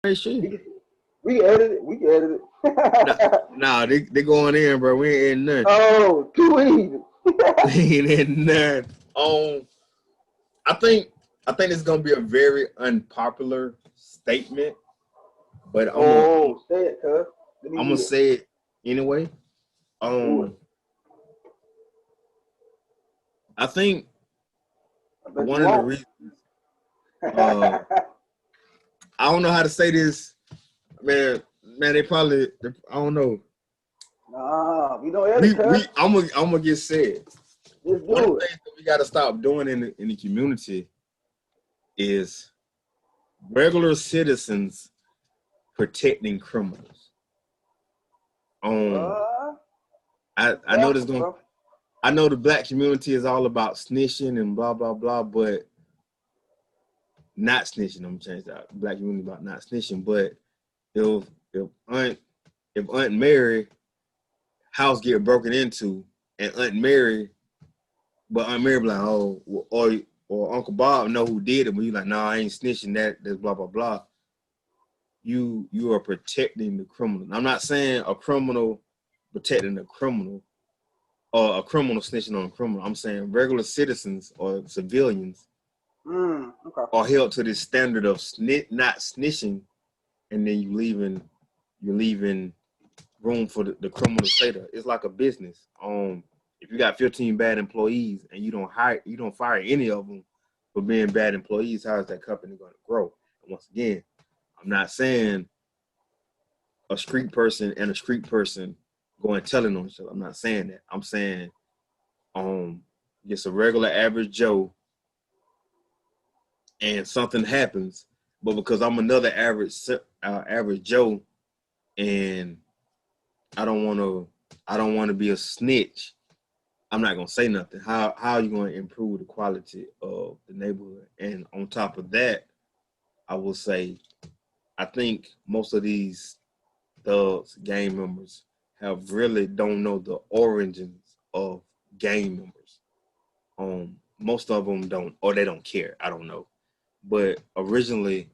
shit. We can edit it. We can edit Nah, it. nah, they going in, bro. We ain't in nothing. Oh, too easy. We ain't in nothing. I think I think it's gonna be a very unpopular statement, but Oh, say it, cuz. Let me I'm gonna hear it. say it anyway. Do it. Um, I think I bet you one of the won't. reasons uh I don't know how to say this, man. Man, I don't know. Nah, we don't edit, cuz. I'm gonna get said. Just One of do the it. things that we gotta stop doing in the community is regular citizens protecting criminals. Um, What? I know this Example, going bro. I know the black community is all about snitching and blah blah blah, but not snitching. I'm gonna change that. Black community about not snitching, but if if Aunt if Aunt Mary house get broken into and Aunt Mary, but Aunt Mary be like, oh, or Uncle Bob know who did it, but you like, nah, I ain't snitching. That's blah blah blah. You are protecting the criminal. I'm not saying a criminal protecting a criminal or a criminal snitching on a criminal. I'm saying regular citizens or civilians Okay. are held to this standard of not snitching, and then you're leaving room for the criminal status. It's like a business. If you got 15 bad employees and you don't fire any of them for being bad employees, how is that company going to grow? And once again, I'm not saying a street person and a street person going telling on each other. I'm not saying that. I'm saying just a regular average Joe and something happens, but because I'm another average Joe and I don't want to be a snitch, I'm not gonna say nothing. How are you gonna improve the quality of the neighborhood? And on top of that, I will say I think most of these thugs, gang members, have really don't know the origins of gang members. Most of them don't, or they don't care. I don't know. But originally,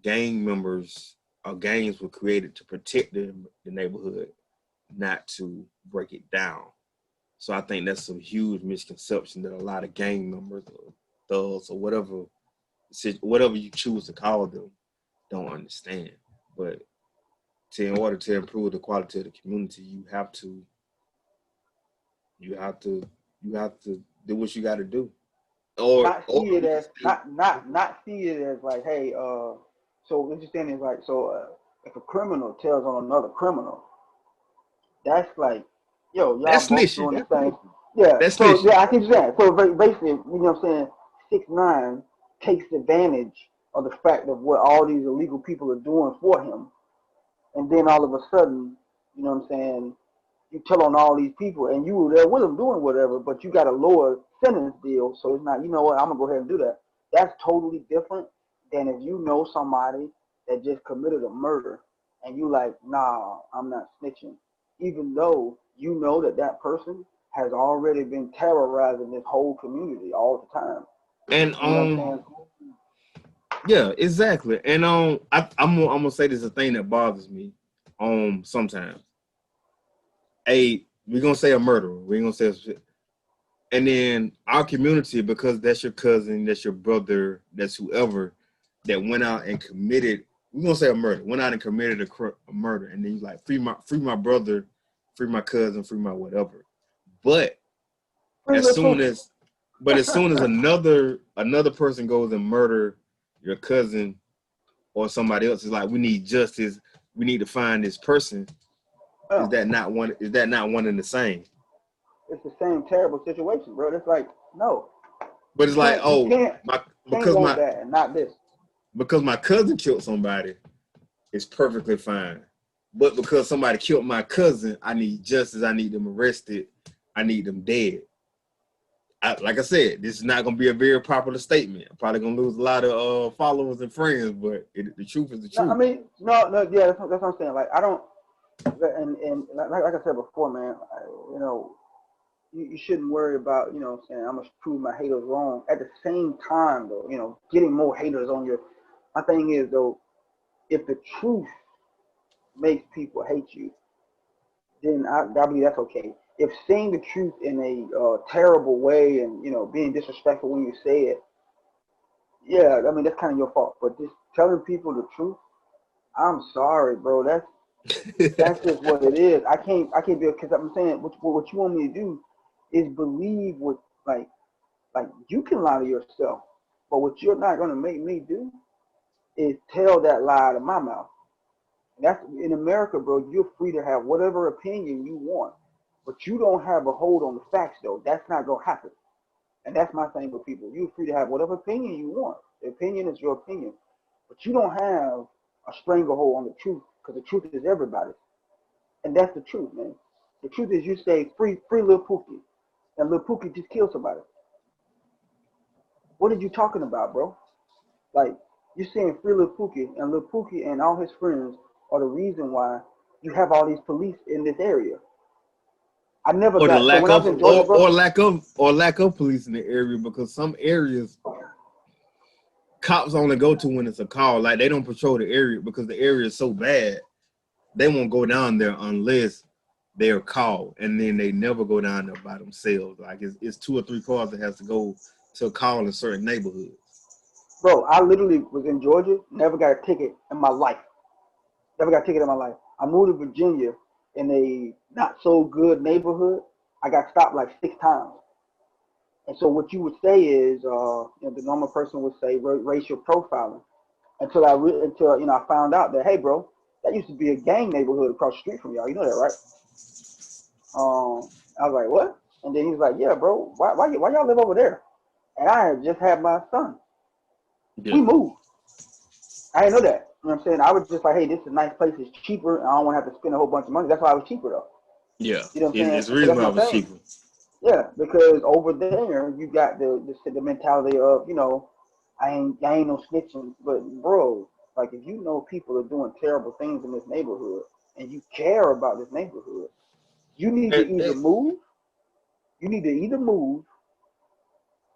gang members or gangs were created to protect the neighborhood, not to break it down. So I think that's a huge misconception that a lot of gang members or thugs or whatever you choose to call them don't understand. But in order to improve the quality of the community, you have to you have to do what you got to do, Not or see it you can as stay. not see it as like, hey, so what you're saying is like, so if a criminal tells on another criminal, that's like, yo, y'all That's both snitching. doing the same. Yeah. That's So snitching. yeah, I see what you're saying. So basically, you know what I'm saying, 6ix9ine takes advantage of the fact of what all these illegal people are doing for him, and then all of a sudden, you know what I'm saying, you tell on all these people, and you were there with them doing whatever, but you got a lower sentence deal, so it's not, you know what, I'm gonna go ahead and do that. That's totally different than if you know somebody that just committed a murder, and you like, nah, I'm not snitching, even though you know that that person has already been terrorizing this whole community all the time. And You know what I'm saying? yeah, exactly. And I'm gonna say this is a thing that bothers me. Sometimes, we're gonna say a murderer. We're gonna say, and then our community, because that's your cousin, that's your brother, that's whoever that went out and committed. We're gonna say a murder. Went out and committed a murder, and then you like free my brother, free my cousin, free my whatever. But Free as your soon sister. as as soon as another person goes and murder your cousin or somebody else, is like, we need justice. We need to find this person. Is Oh, that not one? Is that not one and the same? it's the same terrible situation, bro. It's like, no, But it's like, you oh, my can't because want my that and not this. because my cousin killed somebody, it's perfectly fine. But because somebody killed my cousin, I need justice. I need them arrested. I need them dead. Like I said, this is not going to be a very popular statement. I'm probably going to lose a lot of followers and friends, but the truth is the No, I truth. mean, no, yeah, that's what I'm saying. Like, I don't, and like I said before, man, you know, you shouldn't worry about, you know what I'm saying, I'm gonna prove my haters wrong. At the same time, though, you know, getting more haters on your, my thing is, though, if the truth makes people hate you, then I believe that's okay. If saying the truth in a terrible way and being disrespectful when you say it, yeah, I mean that's kind of your fault. But just telling people the truth, I'm sorry, bro. That's just what it is. I can't be because I'm saying what you want me to do is believe what like you can lie to yourself, but what you're not gonna make me do is tell that lie out of my mouth. That's in America, bro. You're free to have whatever opinion you want, but you don't have a hold on the facts, though. That's not gonna happen, and that's my thing with people. You're free to have whatever opinion you want. The opinion is your opinion, but you don't have a stranglehold on the truth because the truth is everybody's, and that's the truth, man. The truth is, you say free Lil Pookie, and Lil Pookie just killed somebody. What are you talking about, bro? Like you're saying free Lil Pookie and all his friends are the reason why you have all these police in this area. I never or the got so lack when I was of in Georgia, bro. or lack of police in the area, because some areas cops only go to when it's a call. Like they don't patrol the area because the area is so bad. They won't go down there unless they're called, and then they never go down there by themselves. Like it's 2 or 3 cars that has to go to a call in certain neighborhoods. Bro, I literally was in Georgia, never got a ticket in my life. Never got a ticket in my life. I moved to Virginia in a not so good neighborhood. I got stopped like 6 times. And so what you would say is, the normal person would say racial profiling. Until I found out that, hey, bro, that used to be a gang neighborhood across the street from y'all. You know that, right? I was like, what? And then he's like, yeah, bro, why y'all live over there? And I had just had my son. Yeah. We moved. I didn't know that. You know what I'm saying? I was just like, hey, this is a nice place. It's cheaper. I don't want to have to spend a whole bunch of money. That's why it was cheaper, though. Yeah. You know what I'm saying? It's the So reason that's why what it I'm was saying. cheaper. Yeah, because over there you got the mentality of I ain't no snitching, but bro, like if you know people are doing terrible things in this neighborhood and you care about this neighborhood, you need to either move. You need to either move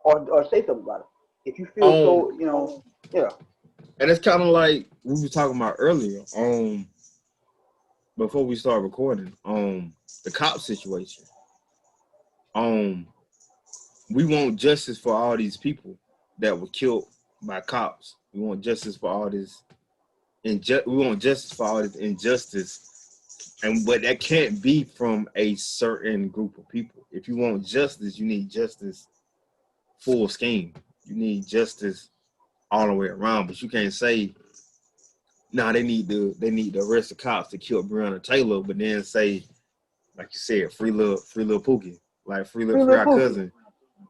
or say something about it. If you feel so, yeah. And it's kind of like we were talking about earlier, before we start recording, the cop situation. We want justice for all these people that were killed by cops. We want justice for all this we want justice for all this injustice. But that can't be from a certain group of people. If you want justice, you need justice full scheme. You need justice all the way around. But you can't say, nah, they need to arrest the cops to kill Breonna Taylor, but then say, like you said, free little Pookie, like free our Pookie. cousin.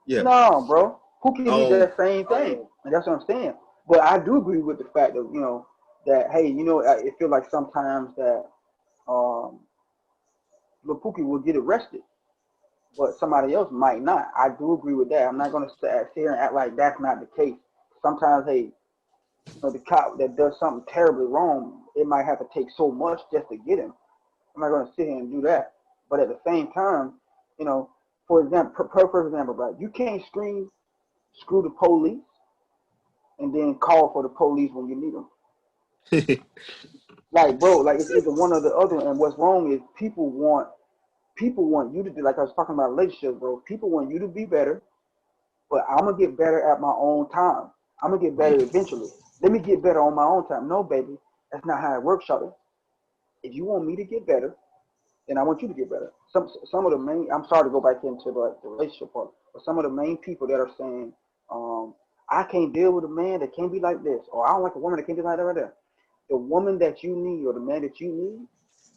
Yeah. No, bro. Pookie need that same thing, and that's what I'm saying. But I do agree with the fact of that hey, it feels like sometimes that Lil Pookie will get arrested, but somebody else might not. I do agree with that. I'm not gonna sit here and act like that's not the case. Sometimes, hey, the cop that does something terribly wrong, it might have to take so much just to get him. I'm not gonna sit here and do that. But at the same time, for example, for example, right, you can't screw the police and then call for the police when you need them. Like, bro, like it's either one or the other. And what's wrong is people want you to do, like I was talking about relationships, bro. People want you to be better, but I'm gonna get better at my own time. I'm gonna get better eventually. Let me get better on my own time. No, baby, that's not how it works, Shawty. If you want me to get better, then I want you to get better. Some of the main, I'm sorry to go back into the relationship part, but some of the main people that are saying, I can't deal with a man that can't be like this, or I don't like a woman that can't be like that right there. The woman that you need or the man that you need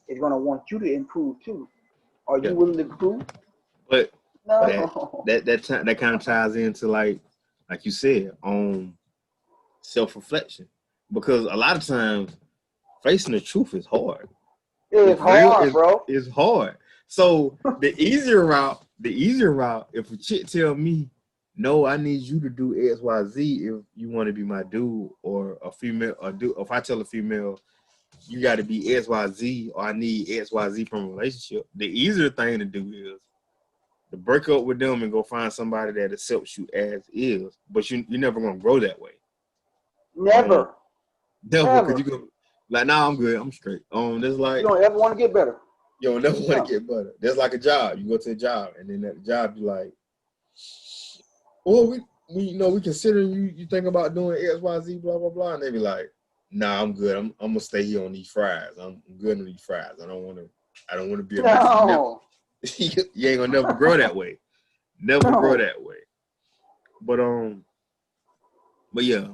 is gonna want you to improve too. Are you willing to improve? But no. that kind of ties into like you said, self-reflection, because a lot of times facing the truth is hard. It's hard, bro. It's hard. So the easier route, if a chick tell me, no, I need you to do X, Y, Z if you want to be my dude, or a female, or if I tell a female, you got to be X, Y, Z, or I need X, Y, Z from a relationship, the easier thing to do is to break up with them and go find somebody that accepts you as is. But you're never gonna grow that way. Never. Never, because Like, nah, I'm good. I'm straight. There's You like, don't ever want to get better. you don't never Yeah. want to get better. There's like a job. You go to a job, and then at the job, you like, well, we consider you think about doing X, Y, Z, blah, blah, blah. And they be like, nah, I'm good. I'm gonna stay here on these fries. I'm good on these fries. I don't want to be a Mexican. No. You ain't gonna never grow that way. Never No. grow that way. But yeah,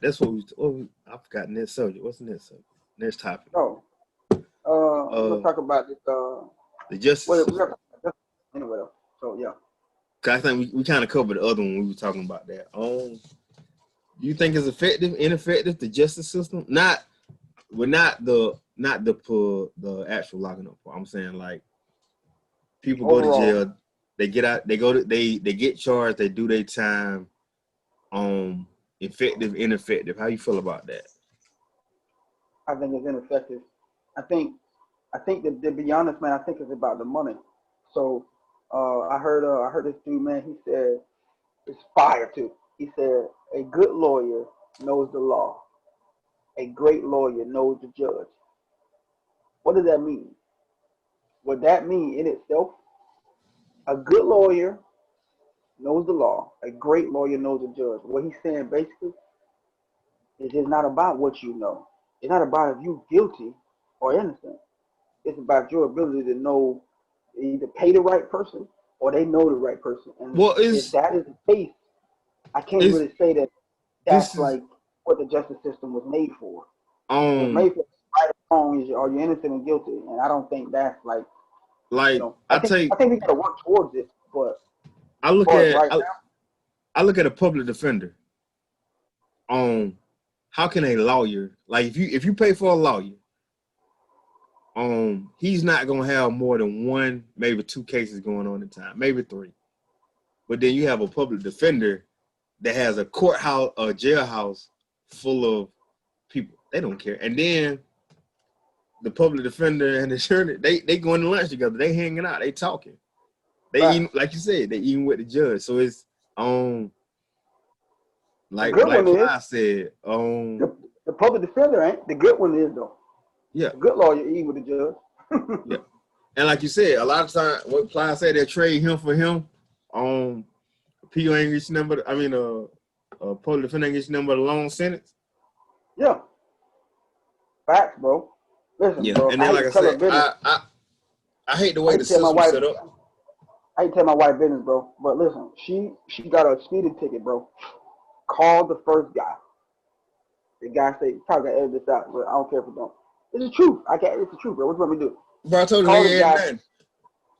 that's what I forgot next subject. What's the next subject? Next topic. No. We'll talk about this. The justice system. Anyway, so yeah. I think we kind of covered the other one when we were talking about that. Do you think it's effective, ineffective, the justice system? Not the actual locking up part. I'm saying like people go to jail, they get out, they get charged, they do their time. Effective, ineffective. How you feel about that? I think it's ineffective. I think that, to be honest, man, I think it's about the money. So I heard this dude, man. He said it's fire too. He said a good lawyer knows the law. A great lawyer knows the judge. What does that mean? What that mean in itself? A good lawyer knows the law. A great lawyer knows the judge. What he's saying basically is it's not about what you know. It's not about if you're guilty or innocent. It's about your ability to know, either pay the right person or they know the right person. And if that is the case, I can't really say that that's like what the justice system was made for. It was made for right or wrong, are you innocent and guilty? And I don't think that's like I think we gotta work towards it, but I look at a public defender. How can a lawyer, like if you pay for a lawyer, he's not gonna have more than one, maybe two cases going on at a time, maybe three. But then you have a public defender that has a courthouse, a jailhouse full of people. They don't care. And then the public defender and the attorney, they going to lunch together. They hanging out. They talking. They eating, like you said, they eating with the judge. So it's like I said, the public defender ain't the good one is though. Yeah, the good lawyer eat with the judge. Yeah, and like you said, a lot of times what Ply said, they trade him for him. PO ain't reaching them, but public defender ain't reaching them but a long sentence. Yeah, facts, bro. Listen, bro. And then like I said, I hate the way the system set up. I hate to tell my wife business, bro. But listen, she got a speeding ticket, bro. Called the first guy. The guy said, probably gotta edit this out, but I don't care if it don't. It's the truth. It's the truth, bro. What do you want me to do? Bro, I told you guy,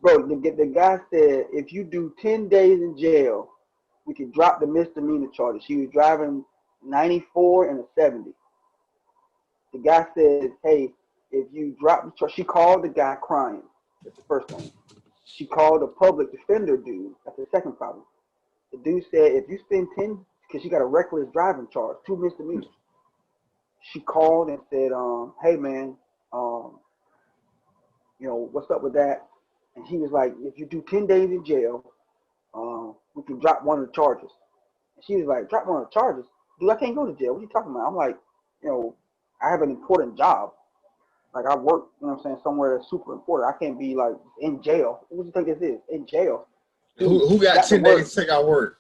bro, the guy said if you do 10 days in jail, we can drop the misdemeanor charges. She was driving 94 and a 70. The guy said, hey, if you drop the charge, she called the guy crying. That's the first thing. She called the public defender dude. That's the second problem. The dude said, if you spend 10, because she got a reckless driving charge, 2 misdemeanors. She called and said, hey, man, what's up with that? And he was like, if you do 10 days in jail, we can drop one of the charges. And she was like, drop one of the charges? Dude, I can't go to jail. What are you talking about? I'm like, I have an important job. Like, I work, somewhere that's super important. I can't be, like, in jail. What do you think this is? In jail. Who got 10 days to take out work?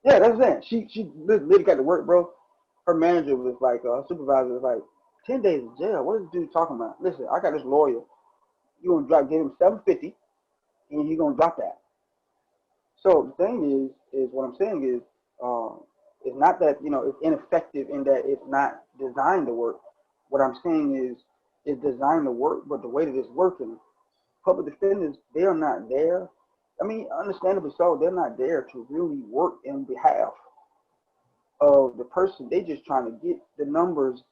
Yeah, that's it. She literally got to work, bro. Her manager was like, her supervisor was like, 10 days in jail? What is this dude talking about? Listen, I got this lawyer. You're going to give him $750, and you're going to drop that. So the thing is what I'm saying is, it's not that, it's ineffective in that it's not designed to work. What I'm saying is, it's designed to work, but the way that it's working, public defenders, they are not there. I mean, understandably so, they're not there to really work in behalf of the person. They just trying to get the numbers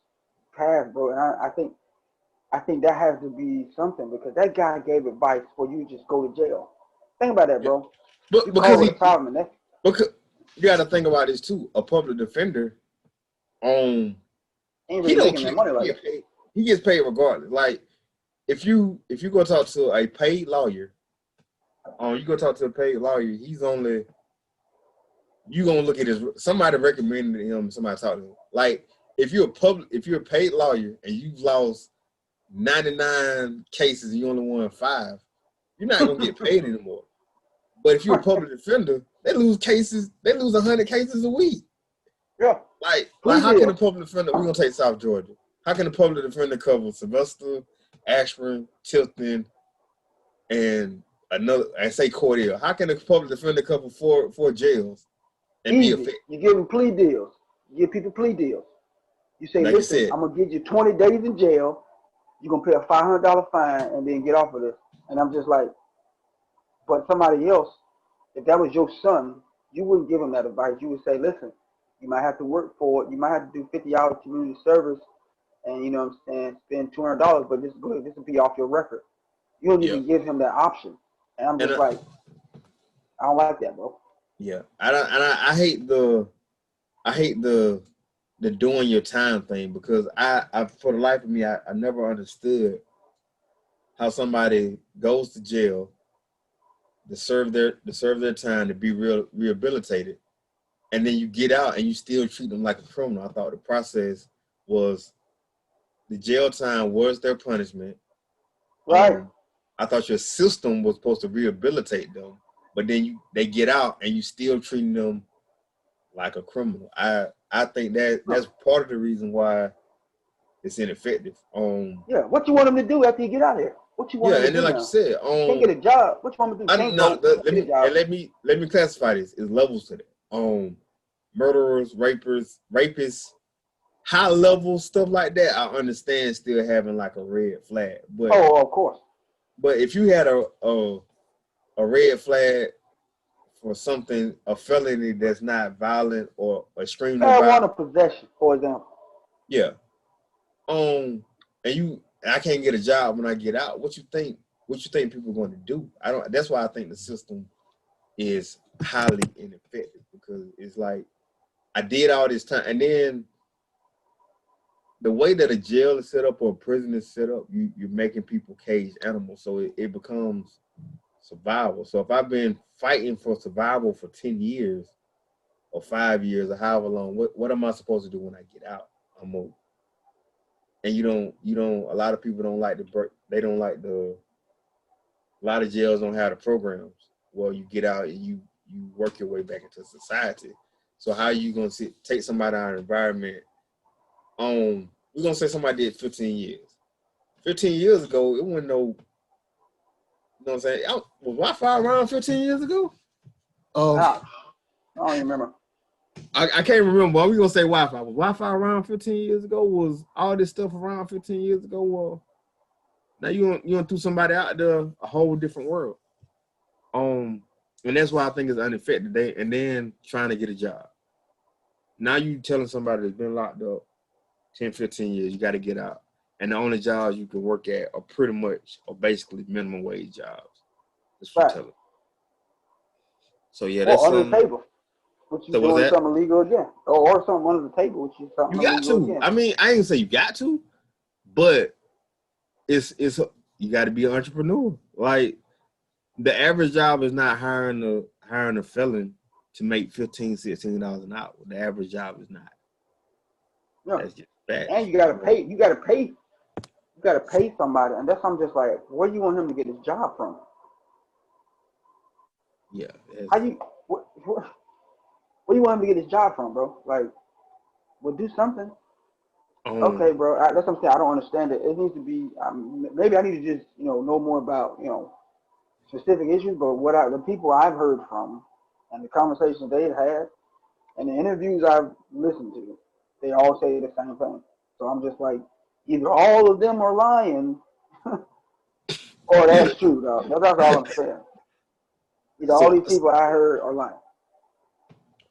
passed, bro. And I think that has to be something, because that guy gave advice for you to just go to jail. Think about that, bro. But because you got to think about this too. A public defender, ain't really making that money like that. He gets paid regardless. Like if you go talk to a paid lawyer, he's only you gonna look at his. Somebody recommended him. Somebody talked to him. Like if you're a paid lawyer and you've lost 99 cases and you only won 5, you're not gonna get paid anymore. But if you're a public defender, they lose 100 cases a week. Yeah. Like how can a public defender? We're gonna take South Georgia. How can a public defender cover Sylvester, Ashburn, Tilton, and say Cordell? How can a public defender cover four jails and Easy. be effective? You give them plea deals. You give people plea deals. You say, like listen, I'm gonna give you 20 days in jail. You're gonna pay a $500 fine and then get off of this. And I'm just like, but somebody else, if that was your son, you wouldn't give him that advice. You would say, listen, you might have to work for it. You might have to do 50 hours community service and, you know what I'm saying, spend $200, but this will be off your record. You don't even give him that option. And I'm just like, I don't like that, bro. Yeah. I hate the doing your time thing because I for the life of me, I never understood how somebody goes to jail to serve their time, to be rehabilitated, and then you get out and you still treat them like a criminal. I thought the process was the jail time was their punishment. Right. I thought your system was supposed to rehabilitate them, but then they get out and you still treating them like a criminal. I think that's part of the reason why it's ineffective. Yeah, what you want them to do after you get out of here? What you want them to do? Yeah, and then like you said, can't get a job. What you want them to do? Let me classify this. It's levels to that. Murderers, rapists, high level stuff like that. I understand still having like a red flag, but of course. But if you had a red flag for something, a felony that's not violent or extremely violent, marijuana possession, for example. Yeah. And I can't get a job when I get out. What you think people are going to do? That's why I think the system is highly ineffective, because it's like I did all this time, and then the way that a jail is set up or a prison is set up, you're making people caged animals, so it becomes survival. So if I've been fighting for survival for 10 years or 5 years or however long, what am I supposed to do when I get out? I'm old. And you don't. A lot of people don't like a lot of jails don't have the programs. Well, you get out and you work your way back into society. So how are you gonna take somebody out of the environment? We're gonna say somebody did 15 years. 15 years ago, it wasn't no. You know what I'm saying? Was Wi-Fi around 15 years ago? I don't even remember. I can't remember. We're gonna say Wi-Fi. Was Wi-Fi around 15 years ago? Was all this stuff around 15 years ago? Well, now you gonna throw somebody out there a whole different world. And that's why I think it's ineffective. And then trying to get a job. Now you telling somebody that's been locked up 10, 15 years, you got to get out. And the only jobs you can work at are pretty much or basically minimum wage jobs. That's for telling. So yeah, that's under the table. Which you doing something illegal again. Or something under the table, which is something illegal again. You got to. I mean, I ain't say you got to, but it's you got to be an entrepreneur. Like the average job is not hiring a felon to make $15, $16 an hour. The average job is not. No. That's just bad. And you gotta pay. You gotta pay somebody, and that's I'm just like, where do you want him to get his job from? Yeah. Where do you want him to get his job from, bro? Like, well, do something. Okay, bro. That's what I'm saying. I don't understand it. It needs to be. Maybe I need to just know more about specific issues. But the people I've heard from, and the conversations they've had, and the interviews I've listened to, they all say the same thing. So I'm just like, either all of them are lying, or that's true, dog. That's all I'm saying. Either all these people I heard are lying.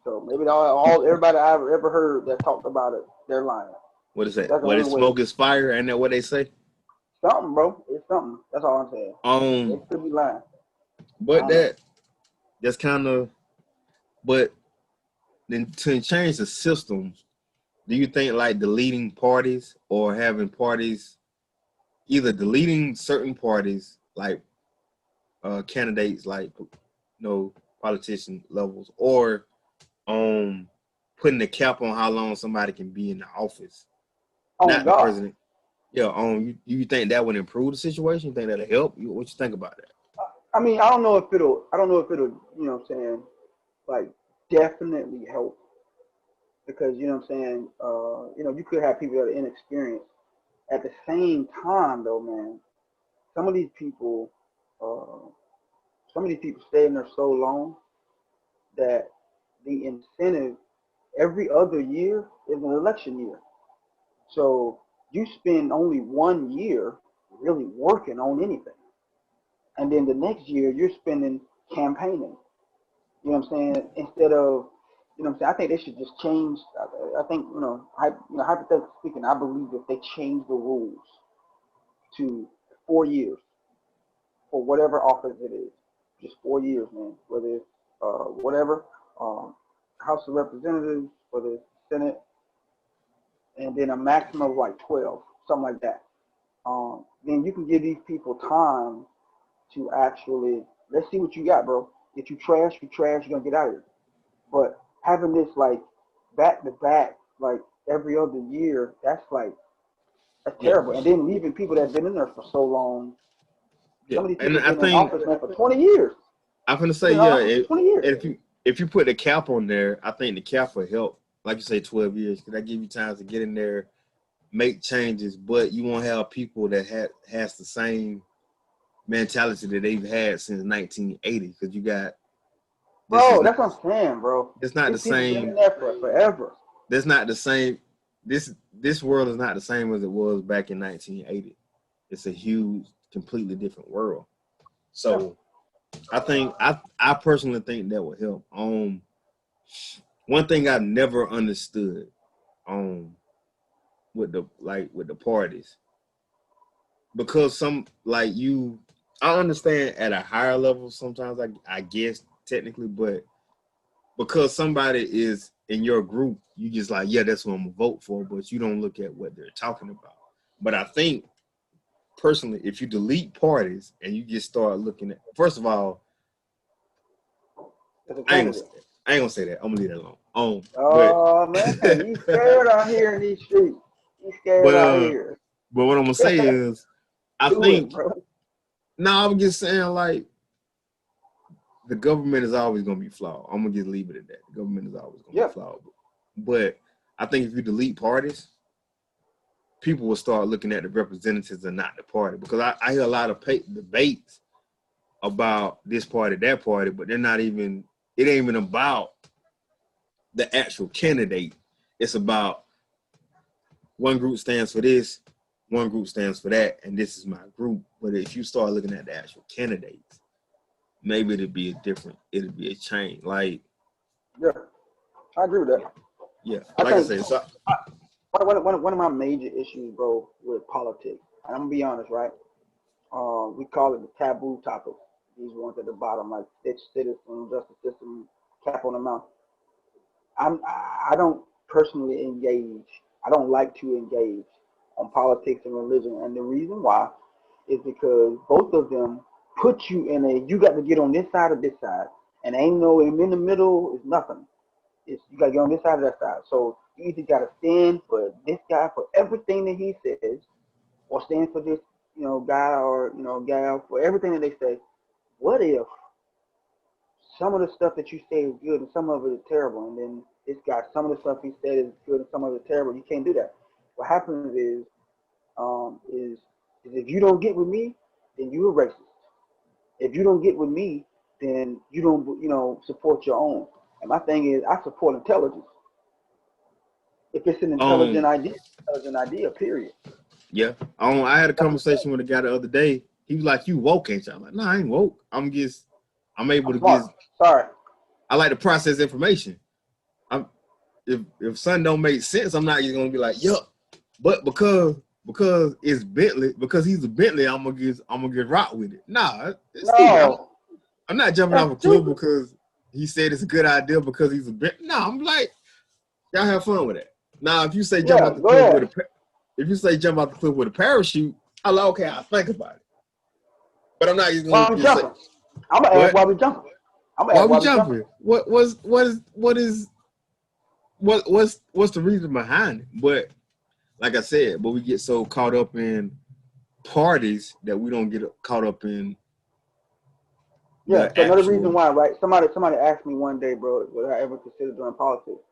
So maybe everybody I've ever heard that talked about it, they're lying. What is that? What is smoke is fire? Ain't that what they say? Something, bro. It's something. That's all I'm saying. They could be lying. But that's kind of. But then to change the system, do you think like deleting parties or having parties, either deleting certain parties like candidates like politician levels, or putting a cap on how long somebody can be in the office, Oh not the God. president. Yeah, you think that would improve the situation? You think that'll help? What you think about that? I mean, I don't know if it'll, you know what I'm saying, like definitely help because you know what I'm saying, you know, you could have people that are inexperienced. At the same time, though, man, some of these people, uh, stay in there so long that the incentive every other year is an election year. So you spend only 1 year really working on anything, and then the next year you're spending campaigning. You know what I'm saying? Instead of, you know what I'm saying? I think they should just change. I think, hypothetically speaking, I believe if they change the rules to 4 years for whatever office it is, just 4 years, man. Whether it's whatever, um, House of Representatives, whether it's Senate, and then a maximum of like 12, something like that. Then you can give these people time to actually, let's see what you got, bro. If you trash, you're gonna get out of it. But having this like back to back, like every other year, that's Yeah, terrible. And then leaving people that've been in there for so long. yeah. Some of these And people I have been in think office, man, for 20 years. I'm gonna say, Been in yeah. office for 20 years. If you put the cap on there, I think the cap will help. Like you say, 12 years. Cause that give you time to get in there, make changes, but you won't have people that has the same mentality that they've had since 1980. Cause you got Bro, that's what I'm saying, bro. it's not the These people been in same. there for forever. That's not the same. This world is not the same as it was back in 1980. It's a huge, completely different world. So I think I personally think that will help. One thing I've never understood with the parties, because some like you, I understand at a higher level sometimes, I guess technically, but because somebody is in your group, you just like, yeah, that's what I'm gonna vote for, but you don't look at what they're talking about. But I think personally, if you delete parties and you just start looking at, first of all, I ain't gonna say that. I'm gonna leave that alone. Oh man, you scared out here in these streets. You scared out here. But what I'm gonna say is, I think, bro. no, I'm just saying like the government is always gonna be flawed. I'm gonna just leave it at that. The government is always gonna be flawed. But I think if you delete parties, people will start looking at the representatives and not the party. Because I hear a lot of debates about this party, that party, but they're not even. It ain't even about the actual candidate. It's about one group stands for this, one group stands for that, and this is my group. But if you start looking at the actual candidates, maybe it'll be a change. Like, yeah, I agree with that. Yeah, like I said, so one of my major issues, bro, with politics, and I'm gonna be honest, right? We call it the taboo topic. These ones at the bottom, like citizen, justice system, cap on the mouth. I don't personally engage. I don't like to engage on politics and religion, and the reason why is because both of them put you in a, you got to get on this side or this side, and ain't no in the middle is nothing. It's, you got to get on this side or that side. So you either got to stand for this guy for everything that he says, or stand for this, guy or gal for everything that they say. What if some of the stuff that you say is good and some of it is terrible, and then this guy, some of the stuff he said is good and some of it is terrible? You can't do that. What happens is if you don't get with me, then you're a racist. If you don't get with me, then you don't, support your own. And my thing is, I support intelligence. If it's an intelligent idea, period. Yeah. I had a conversation with a guy the other day. He was like, "You woke, ain't you?" I'm like, "No, I ain't woke. I'm able to smart. Sorry. I like to process information. If something don't make sense, I'm not just gonna be like, yup. But because it's Bentley, because he's a Bentley, I'm gonna get rocked with it. Nah, no. I'm not jumping off a cliff because he said it's a good idea because he's a Bentley. No, I'm like, y'all have fun with it. Now, if you say jump off the cliff with a parachute, I'm like, okay, I'll think about it. But I'm not just gonna jumping. I'm gonna ask why we jumping. Why we jumping? What is what's the reason behind it? But like I said, we get so caught up in parties that we don't get caught up in Yeah, the so another reason actual. why, right? Somebody asked me one day, bro, would I ever consider doing politics?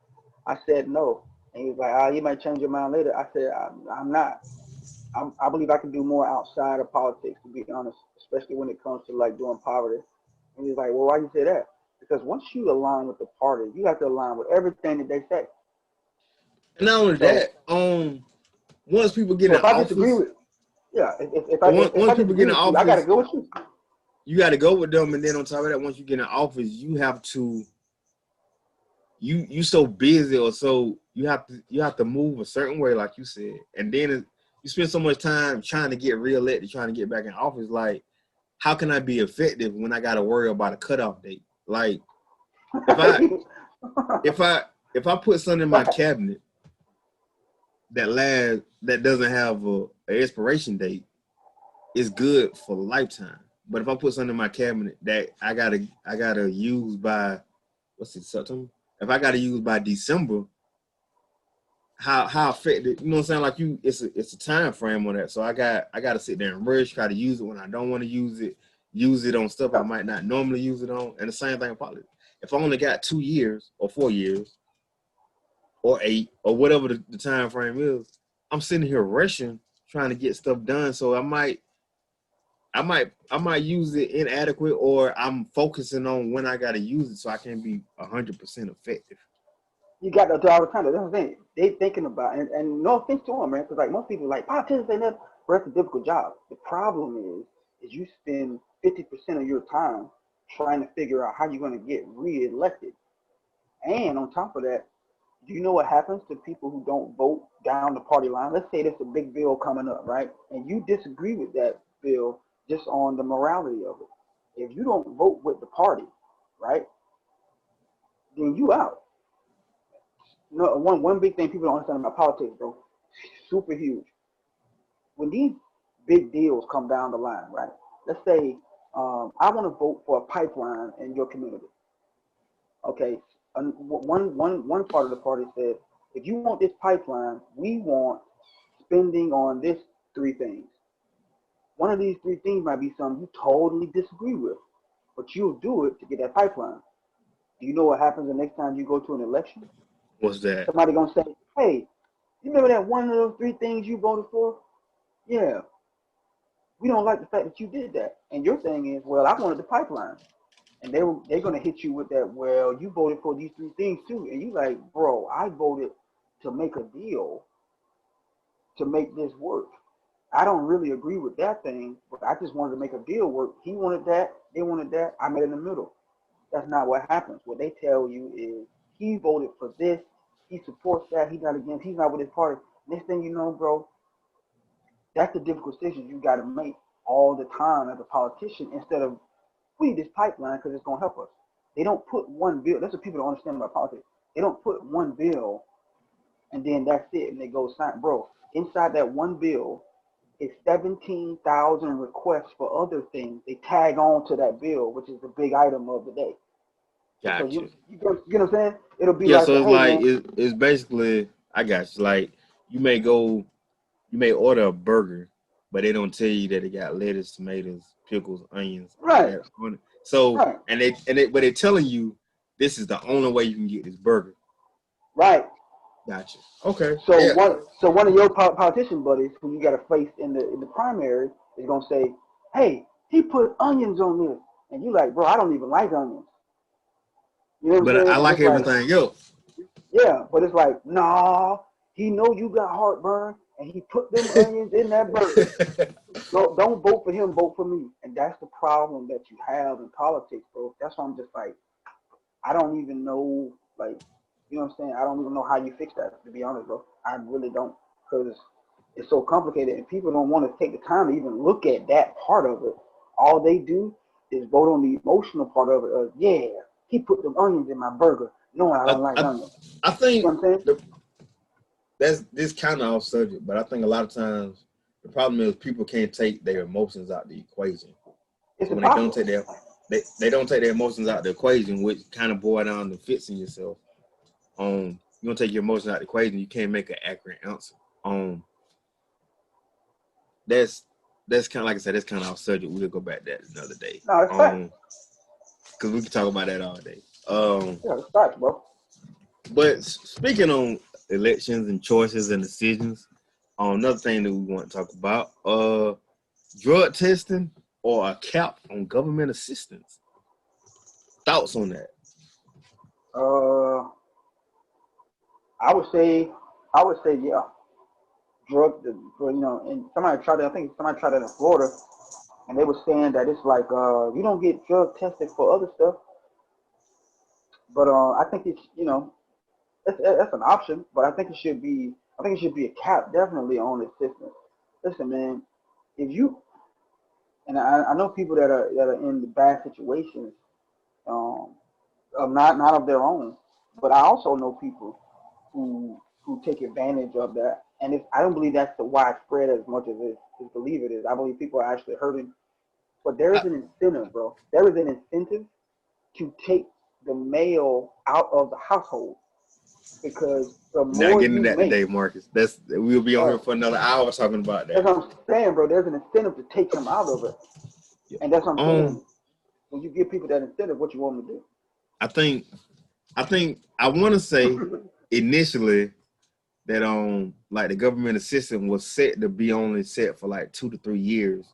I said no. And he was like, you might change your mind later. I said, I'm not. I believe I can do more outside of politics, to be honest, especially when it comes to like doing poverty. And he's like, well, why you say that? Because once you align with the party, you have to align with everything that they say. And not only So, that, once people get so in if I disagree office, with, yeah, if once I people disagree get in with you, I got to office, go with you. you got to go with them. And then on top of that, once you get in office, you have to you so busy, or so you have to move a certain way, like you said. And then you spend so much time trying to get reelected, trying to get back in office. Like, how can I be effective when I got to worry about a cutoff date? Like, if I if I if I put something in my Right. cabinet that doesn't have a expiration date, it's good for a lifetime. But if I put something in my cabinet that I gotta use by, what's it, September? If I gotta use by December, how effective, you know what I'm saying? Like, it's a time frame on that. So I gotta sit there and rush, try to use it when I don't want to use it on stuff I might not normally use it on. And the same thing in politics. If I only got 2 years or 4 years or 8 or whatever the time frame is, I'm sitting here rushing, trying to get stuff done. So I might use it inadequate, or I'm focusing on when I gotta use it so I can be 100% effective. You got to do all the time. That's what I'm saying. They thinking about, and no offense to them, man, because like most people like politicians, they never. But it's a difficult job. The problem is you spend 50% of your time trying to figure out how you're going to get reelected, and on top of that, do you know what happens to people who don't vote down the party line? Let's say there's a big bill coming up, right? And you disagree with that bill just on the morality of it. If you don't vote with the party, right, then you out. No, one big thing people don't understand about politics, bro, super huge. When these big deals come down the line, right? Let's say I want to vote for a pipeline in your community. Okay, one part of the party said, if you want this pipeline, we want spending on this three things. One of these three things might be something you totally disagree with, but you'll do it to get that pipeline. Do you know what happens the next time you go to an election? What's that? Somebody gonna say, "Hey, you remember that one of those three things you voted for? Yeah, we don't like the fact that you did that." And your thing is, well, I wanted the pipeline, and they're gonna hit you with that. Well, you voted for these three things too, and you like, bro, I voted to make a deal to make this work. I don't really agree with that thing, but I just wanted to make a deal work. He wanted that, they wanted that. I met in the middle. That's not what happens. What they tell you is he voted for this, he supports that, he's not against, he's not with his party. Next thing you know, bro, that's the difficult decision you got to make all the time as a politician instead of we need this pipeline because it's going to help us. They don't put one bill. That's what people don't understand about politics. They don't put one bill and then that's it and they go sign. Bro, inside that one bill is 17,000 requests for other things. They tag on to that bill, which is the big item of the day. So Gotcha. you know what I'm saying? It'll be Yeah, like, so it's hey like man, it's basically, I got you. Like, you may order a burger, but they don't tell you that it got lettuce, tomatoes, pickles, onions, all right, that on it. So right, but they're telling you this is the only way you can get this burger. right. Gotcha. Okay. So Yeah. one of your politician buddies who you got to face in the primary is gonna say, "Hey, he put onions on this," and you like, "Bro, I don't even like onions." You know what I'm But I saying? And like it's like, everything else. yeah, but it's like, nah, he know you got heartburn, and he put them onions in that burger. Don't vote for him, vote for me. And that's the problem that you have in politics, bro. That's why I'm just like, I don't even know, like, you know what I'm saying? I don't even know how you fix that, to be honest, bro. I really don't, because it's so complicated, and people don't want to take the time to even look at that part of it. All they do is vote on the emotional part of it. Yeah, he put them onions in my burger, knowing I I, don't like I onions. I You think know what I'm saying? that's this kind of off subject, but I think a lot of times the problem is people can't take their emotions out the equation. It's So when they don't impossible. take they don't take their emotions out the equation, which kind of boil down to fixing yourself. you're gonna take your emotions out of the equation, you can't make an accurate answer. That's kind of like I said, that's kind of our subject. We'll go back to that another day. No, it's fact. Because we can talk about that all day. Yeah, it's fact, bro. But speaking on elections and choices and decisions, another thing that we want to talk about, drug testing or a cap on government assistance. Thoughts on that? I would say yeah. And somebody tried that. I think somebody tried that in Florida, and they were saying that it's like you don't get drug tested for other stuff, but I think it's that's an option, but I think it should be a cap definitely on assistance. Listen, man, if you and I know people that are in the bad situations, um, of not of their own, but I also know people who take advantage of that. And I don't believe that's the widespread as much as it is believe it is. I believe people are actually hurting. But there is an incentive, bro. There is an incentive to take the male out of the household because the Not more getting you that make, today, Marcus. We'll be on here for another hour talking about that's that. what I'm saying, bro. There's an incentive to take him out of it. Yeah. And that's what I'm saying. When you give people that incentive, what you want them to do? I think I want to say initially that like the government assistance was set to be only set for like 2 to 3 years,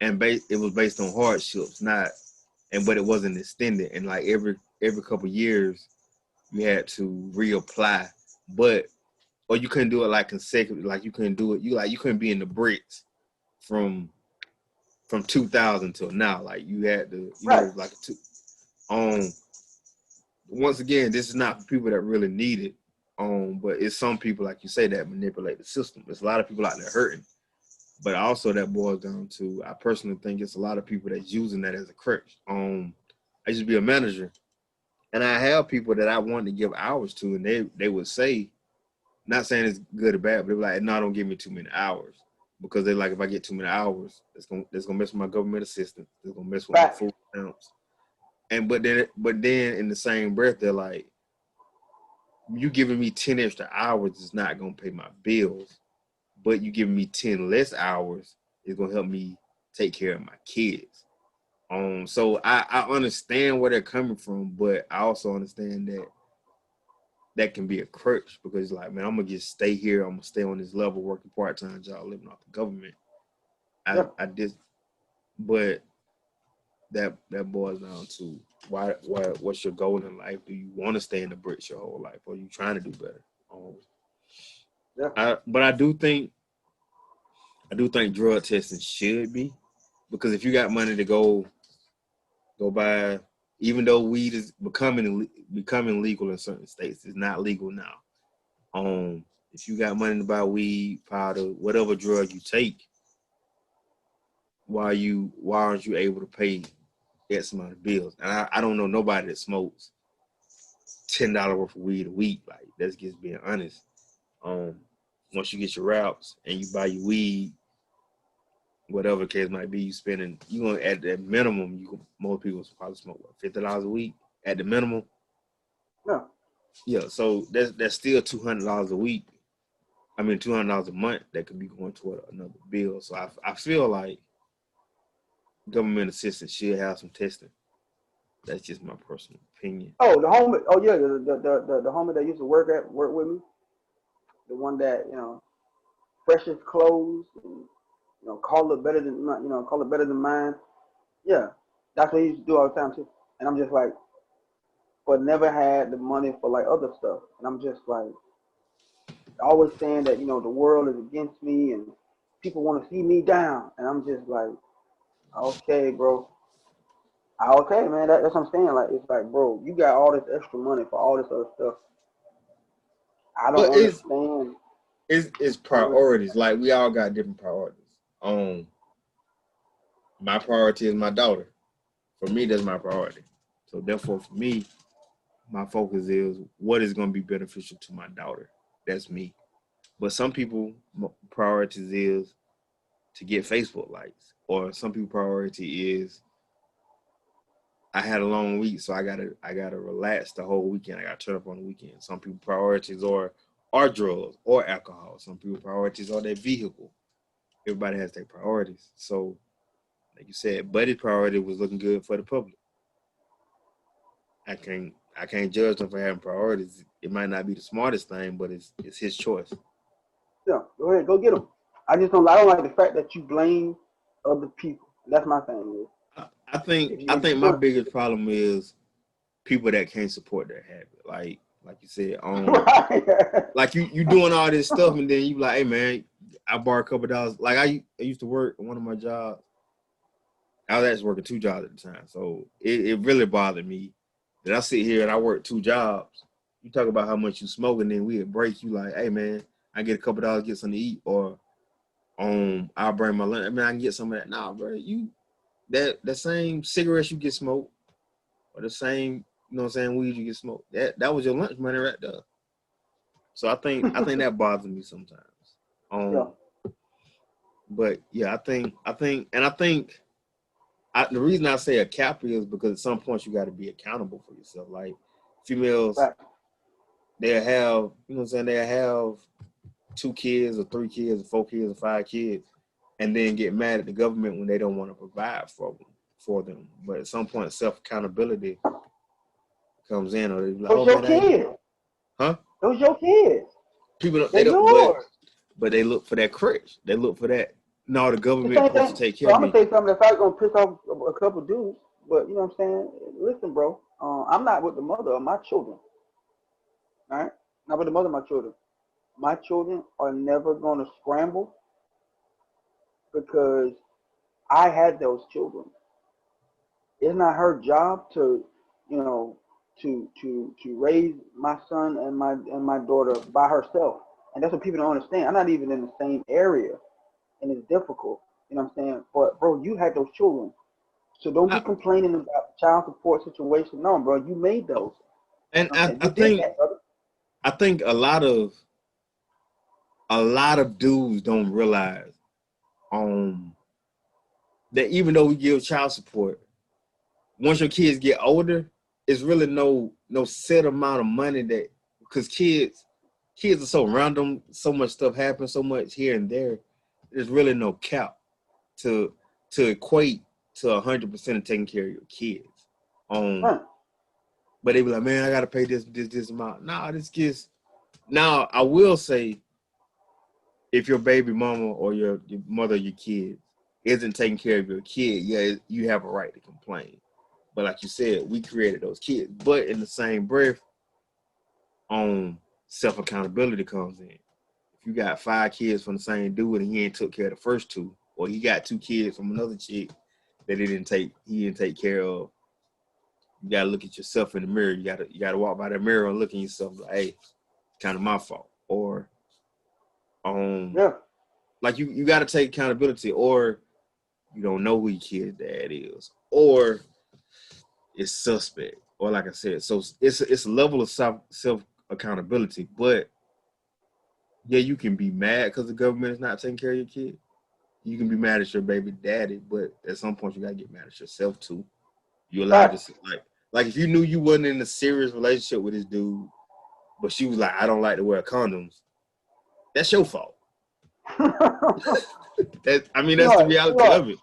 and it was based on hardships, but it wasn't extended. And like every couple of years, you had to reapply, or you couldn't do it like consecutive. Like you couldn't do it. You couldn't be in the bricks from 2000 till now. Like you had to, Right. like once again, this is not for people that really need it. But it's some people, like you say, that manipulate the system. There's a lot of people out there hurting, but also that boils down to, I personally think it's a lot of people that's using that as a crutch. I used to be a manager, and I have people that I wanted to give hours to, and they would say, not saying it's good or bad, but they were like, no, don't give me too many hours, because they're like, if I get too many hours, it's gonna mess with my government assistance. It's gonna mess with my food stamps. But then in the same breath, they're like, you giving me 10 extra hours is not gonna pay my bills, but you giving me 10 less hours is gonna help me take care of my kids. So I understand where they're coming from, but I also understand that can be a crutch, because like, man, I'm gonna just stay here. I'm gonna stay on this level, working part-time job, living off the government. But that boils down to what's your goal in life? Do you want to stay in the bricks your whole life, or are you trying to do better? But I do think drug testing should be, because if you got money to go buy, even though weed is becoming legal in certain states, it's not legal now. If you got money to buy weed, powder, whatever drug you take, why aren't you able to pay X amount of bills? And I don't know nobody that smokes $10 worth of weed a week. Like, that's just being honest. Once you get your wraps and you buy your weed, whatever the case might be, you gonna, at the minimum, most people probably smoke $50 a week at the minimum. Yeah. So that's still $200 a week. I mean, $200 a month that could be going toward another bill. So I feel like government assistance should have some testing. That's just my personal opinion. Oh, the homie. Oh yeah, the homie that used to work with me, the one that freshest clothes, and, call it better than mine. Yeah, that's what he used to do all the time too. And I'm just like, but never had the money for like other stuff. And I'm just like, always saying that the world is against me and people want to see me down. And I'm just like, okay, bro. Okay, man. That's what I'm saying. Like, it's like, bro, you got all this extra money for all this other stuff. I don't understand. It's priorities. Like, we all got different priorities. My priority is my daughter. For me, that's my priority. So therefore, for me, my focus is what is going to be beneficial to my daughter. That's me. But some people priorities is to get Facebook likes, or some people priority is I had a long week, so I gotta relax the whole weekend. I gotta turn up on the weekend. Some people priorities are drugs or alcohol. Some people priorities are their vehicle. Everybody has their priorities. So, like you said, Buddy's priority was looking good for the public. I can't judge him for having priorities. It might not be the smartest thing, but it's his choice. Yeah, go ahead, go get them. I don't like the fact that you blame other people. That's my thing. I think my biggest problem is people that can't support their habit. Like you said, Right. like you doing all this stuff and then you like, hey man, I borrow a couple dollars. Like I used to work one of my jobs. I was actually working 2 jobs at the time, so it really bothered me that I sit here and I work 2 jobs. You talk about how much you smoke, and then we at break. You like, hey man, I get a couple dollars, get something to eat, or I'll bring my lunch. I mean, I can get some of that. Nah, bro, you that same cigarettes you get smoked, or the same, you know what I'm saying, weed you get smoked. That was your lunch money right there. So I think that bothers me sometimes. Yeah. But yeah, I think the reason I say a cap is because at some point you got to be accountable for yourself. Like females, Right. they'll have, you know what I'm saying, they'll have 2 kids or 3 kids or 4 kids or 5 kids, and then get mad at the government when they don't want to provide for them. But at some point, self accountability comes in, or they be like, Those oh your man, kids. huh? Those your kids. People They're they don't, yours. but they look for that crutch. They look for that. No, the The government same supposed to thing. take care So of I'm gonna me. say something that's probably gonna piss off a couple dudes, but you know what I'm saying. Listen, bro. I'm not with the mother of my children. All right, not with the mother of my children. My children are never gonna scramble because I had those children. It's not her job to, you know, to raise my son and my daughter by herself. And that's what people don't understand. I'm not even in the same area, and it's difficult. You know what I'm saying? But bro, you had those children, so don't be I, complaining about child support situation. No, bro, you made those. and You know what I'm saying? You did that, brother. I think a lot of dudes don't realize that even though we give child support, once your kids get older, it's really no set amount of money that, because kids are so random, so much stuff happens, so much here and there. There's really no cap to equate to 100% of taking care of your kids. Huh. But they be like, man, I gotta pay this amount. Nah, this gets. Now I will say, if your baby mama or your mother, your kids isn't taking care of your kid, yeah, you have a right to complain. But like you said, we created those kids. But in the same breath, self accountability comes in. If you got 5 kids from the same dude and he ain't took care of the first 2, or he got 2 kids from another chick that he didn't take care of, you gotta look at yourself in the mirror. You gotta walk by that mirror and look at yourself like, hey, it's kind of my fault. Or Yeah. like you gotta take accountability, or you don't know who your kid's dad is, or it's suspect, or like I said, so it's a level of self accountability. But yeah, you can be mad because the government is not taking care of your kid. You can be mad at your baby daddy, but at some point you gotta get mad at yourself too. You allowed Right. to, like if you knew you wasn't in a serious relationship with this dude, but she was like, I don't like to wear condoms. That's your fault. That's the Sure, reality sure, of it.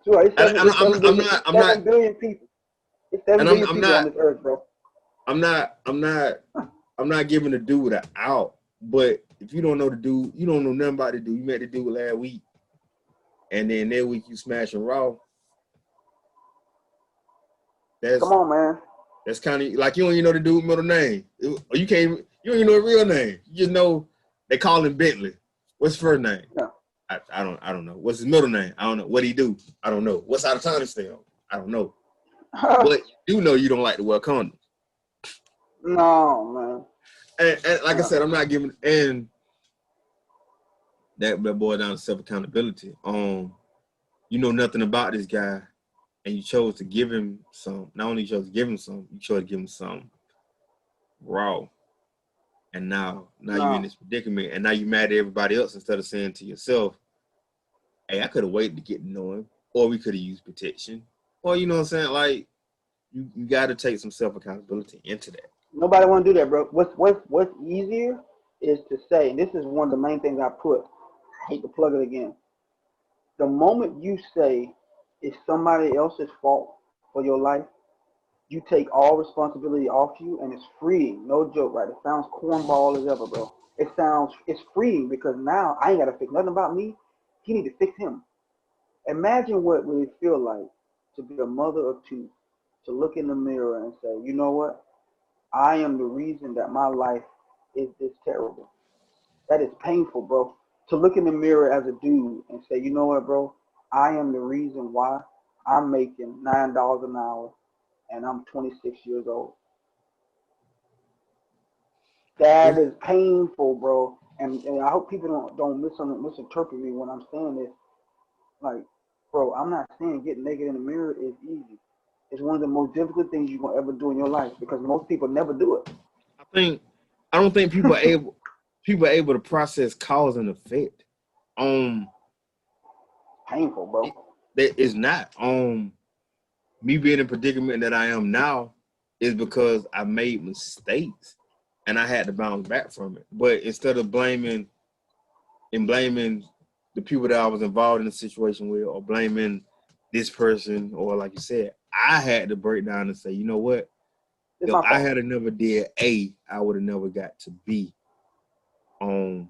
sure. It's And seven, it's seven billion, it's I'm not, 7 billion people. It's seven and billion I'm people on not, this earth, bro. I'm not giving the dude an out. But if you don't know the dude, you don't know nothing about the dude. You met the dude last week, and then that week you smashing raw. Come That's on, man. that's kind of like you don't even know the dude's middle name, or you don't even know his real name. You just know they call him Bentley. What's his first name? Yeah. I don't know. What's his middle name? I don't know. What he do? I don't know. What side of town he stay on? I don't know. But you do know you don't like to wear condoms. No, And like I man. said, I'm not giving, and that boiled down to self accountability. You know nothing about this guy, and you chose to give him some. Not only you chose to give him some, you chose to give him some raw. And now you're in No. this predicament, and now you're mad at everybody else instead of saying to yourself, hey, I could have waited to get to know him, or we could have used protection, or you know what I'm saying? Like, you got to take some self accountability into that. Nobody want to do that, bro. What's easier is to say, and this is one of the main things I put. I hate to plug it again. The moment you say it's somebody else's fault for your life, you take all responsibility off you, and it's freeing. No joke, right? It sounds cornball as ever, bro. It's freeing because now I ain't got to fix nothing about me. He need to fix him. Imagine what it would feel like to be a mother of two, to look in the mirror and say, you know what? I am the reason that my life is this terrible. That is painful, bro. To look in the mirror as a dude and say, you know what, bro? I am the reason why I'm making $9 an hour and I'm 26 years old. That is painful, bro. And I hope people don't misinterpret me when I'm saying this. Like, bro, I'm not saying getting naked in the mirror is easy. It's one of the most difficult things you're gonna ever do in your life because most people never do it. I don't think people are able to process cause and effect. Painful, bro. That is not. Me being in the predicament that I am now is because I made mistakes and I had to bounce back from it. But instead of blaming the people that I was involved in the situation with, or blaming this person, or like you said, I had to break down and say, you know what? If I had never did A, I would have never got to B. And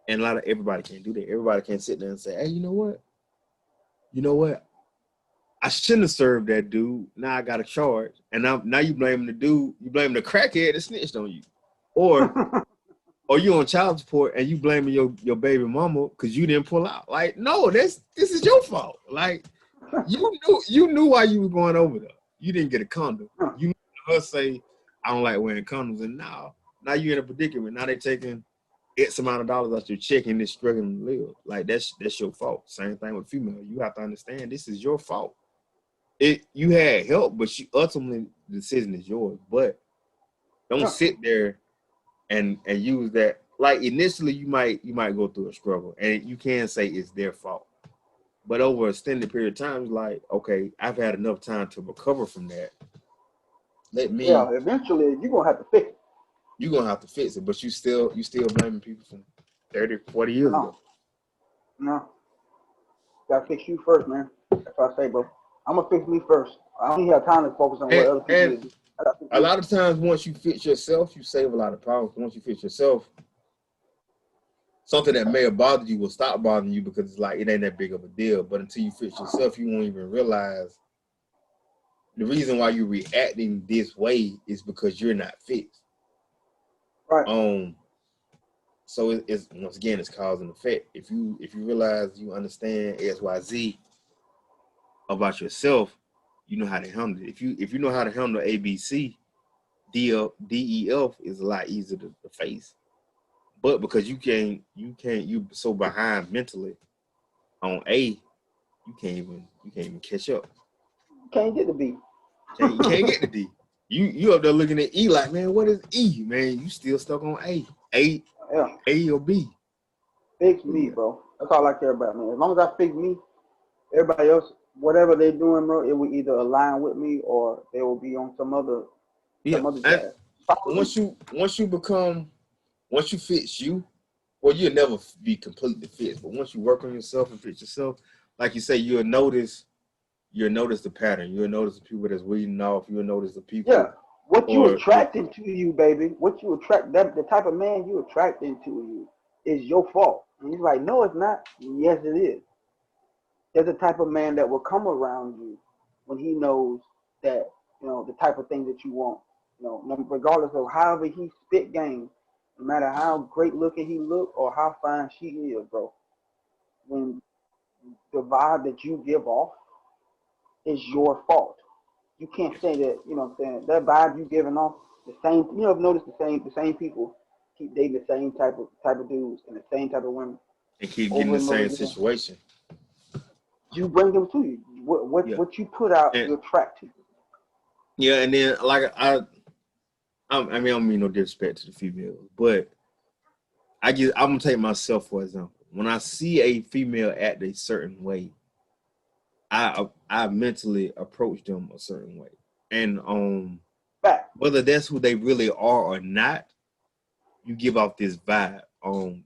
everybody can't do that. Everybody can't sit there and say, hey, you know what? I shouldn't have served that dude. Now I got a charge. And now you blaming the dude, you blaming the crackhead that snitched on you. Or you on child support and you blaming your baby mama because you didn't pull out. Like, no, this is your fault. Like, you knew why you were going over there. You didn't get a condom. You knew her say, I don't like wearing condoms. And now you're in a predicament. Now they taking X amount of dollars out your check and they're struggling to live. Like, that's your fault. Same thing with female. You have to understand this is your fault. You had help, but ultimately the decision is yours. But don't sit there and use that. Like, initially you might go through a struggle and you can say it's their fault. But over a extended period of time, it's like, okay, I've had enough time to recover from that. Eventually you're gonna have to fix it. You're gonna have to fix it, but you still blaming people from 30, 40 years ago. No. Gotta fix you first, man. That's what I say, bro. I'm gonna fix me first. I don't even have time to focus on what other people do. A lot of times, once you fix yourself, you save a lot of problems. Once you fix yourself, something that may have bothered you will stop bothering you because it's like it ain't that big of a deal. But until you fix yourself, you won't even realize the reason why you're reacting this way is because you're not fixed. Right. So it's once again, it's cause and effect. If you realize you understand XYZ about yourself, you know how to handle it. If you know how to handle ABC, DEF is a lot easier to face. But because you so behind mentally on A, you can't even catch up. Can't get the B. You can't get the D. You up there looking at E like, man, what is E? Man, you still stuck on A. A or B. Fix me, bro. That's all I care about, man. As long as I fix me, everybody else, whatever they're doing, bro, it will either align with me or they will be on some other jazz. Once you fix you, well, you'll never be completely fixed. But once you work on yourself and fix yourself, like you say, you'll notice the pattern. You'll notice the people that's weeding off. You'll notice the people. Yeah. What you attract into you, baby, what you attract, the type of man you attract into you is your fault. And he's like, no, it's not. Yes, it is. There's a type of man that will come around you when he knows that, the type of thing that you want. Regardless of however he spit game, no matter how great looking he look or how fine she is, bro. When the vibe that you give off is your fault. You can't say that, that vibe you giving off, the same, I've noticed the same people keep dating the same type of dudes and the same type of women. And keep getting the same situation. You bring them to you. What you put out, you attract to. Yeah, and then like I don't mean no disrespect to the females, but I'm gonna take myself for example. When I see a female act a certain way, I mentally approach them a certain way. And Fact. whether that's who they really are or not, you give off this vibe.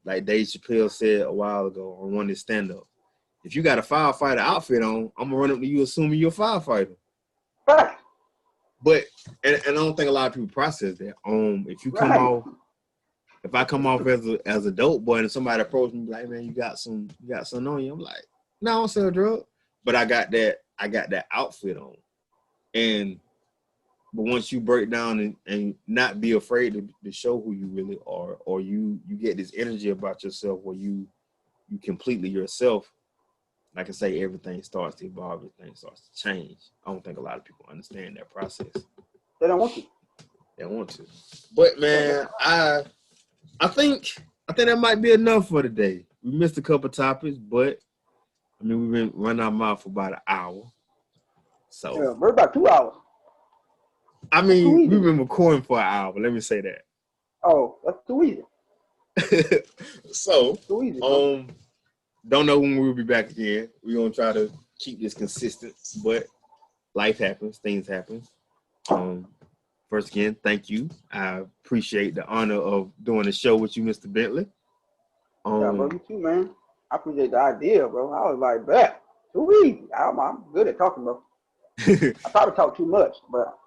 Like Dave Chappelle said a while ago on one of his stand-ups. If you got a firefighter outfit on, I'm gonna run up to you assuming you're a firefighter. Fact. But and I don't think a lot of people process that. If you come Right. off, if I come off as a dope boy and somebody approach me like, man, you got something on you, I'm like, no, I don't sell drugs. But I got that outfit on. But once you break down and not be afraid to show who you really are, or you get this energy about yourself where you completely yourself, like I say, everything starts to evolve, everything starts to change. I don't think a lot of people understand that process. They don't want to. They want to. But man, I think that might be enough for today. We missed a couple topics, but I mean we've been running our mouth for about an hour. So Yeah, we're about 2 hours. I mean, we've been recording for an hour. Let me say that. Oh, that's too easy. So, too easy, don't know when we'll be back again. We're gonna try to keep this consistent, but life happens, things happen. First again, thank you. I appreciate the honor of doing the show with you, Mr. Bentley. Yeah, bro, you too, man. I appreciate the idea, bro. I was like, that too easy. I'm good at talking, bro. I probably talk too much, but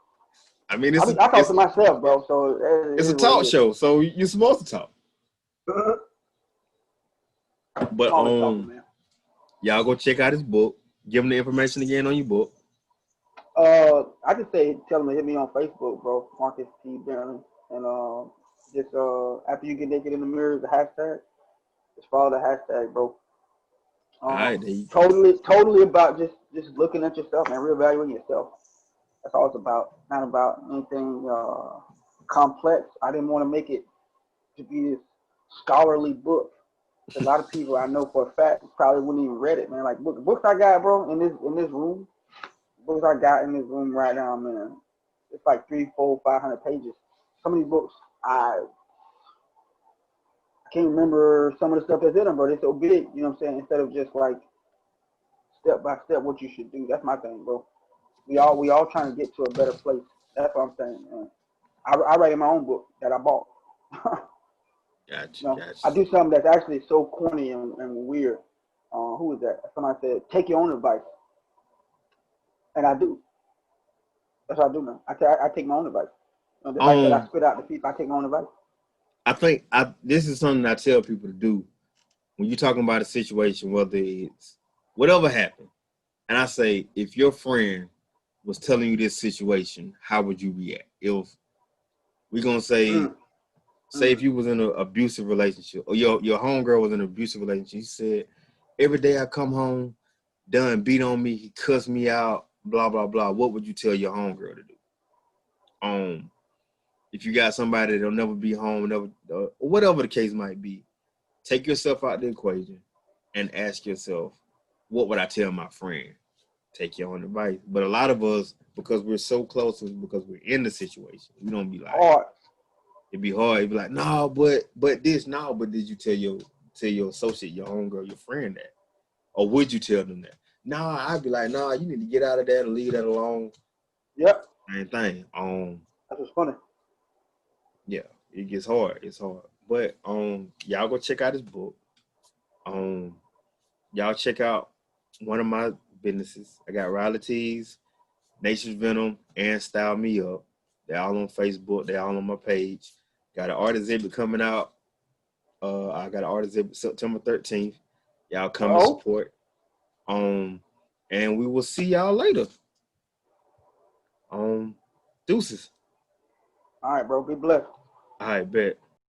I mean, I talk to myself, bro. So it's a talk show, so you're supposed to talk. But y'all go check out his book. Give him the information again on your book. I just say tell them to hit me on Facebook, bro. Marcus T. Bentley, and just after you get naked in the mirror, the hashtag. Just follow the hashtag, bro. All right, totally about just looking at yourself and reevaluating yourself. That's all it's about. Not about anything complex. I didn't want to make it to be this scholarly book. A lot of people I know for a fact probably wouldn't even read it, man. Like books I got, bro, in this room. Books I got in this room right now, man. It's like 300, 400, 500 pages. Some of these books I can't remember some of the stuff that's in them, bro. They're so big, you know what I'm saying? Instead of just like step by step what you should do. That's my thing, bro. We all trying to get to a better place. That's what I'm saying, man. I write in my own book that I bought. Gotcha. I do something that's actually so corny and weird. Who was that? Somebody said, take your own advice. And I do. That's what I do, man. I take my own advice. The advice that I spit out to people, I take my own advice. I think this is something I tell people to do when you're talking about a situation, whether it's whatever happened. And I say, if your friend was telling you this situation, how would you react? If we're gonna say, if you was in an abusive relationship, or your homegirl was in an abusive relationship, you said, every day I come home, done beat on me, he cussed me out, blah blah blah. What would you tell your homegirl to do? If you got somebody that'll never be home, whatever the case might be, take yourself out the equation and ask yourself, what would I tell my friend? Take your own advice. But a lot of us, because we're so close, because we're in the situation, we don't be like, it'd be hard. It'd be like, no, but this, no, but did you tell your associate, your homegirl, your friend that? Or would you tell them that? No, I'd be like, no, you need to get out of that and leave that alone. Yep. Same thing. That's what's funny. Yeah, it gets hard. It's hard. But y'all go check out his book. Y'all check out one of my businesses. I got Riley Tees, Nature's Venom, and Style Me Up. They're all on Facebook. They're all on my page. Got an art exhibit coming out. I got an art exhibit September 13th. Y'all come and support. And we will see y'all later. Deuces. All right, bro. Be blessed. All right, bet.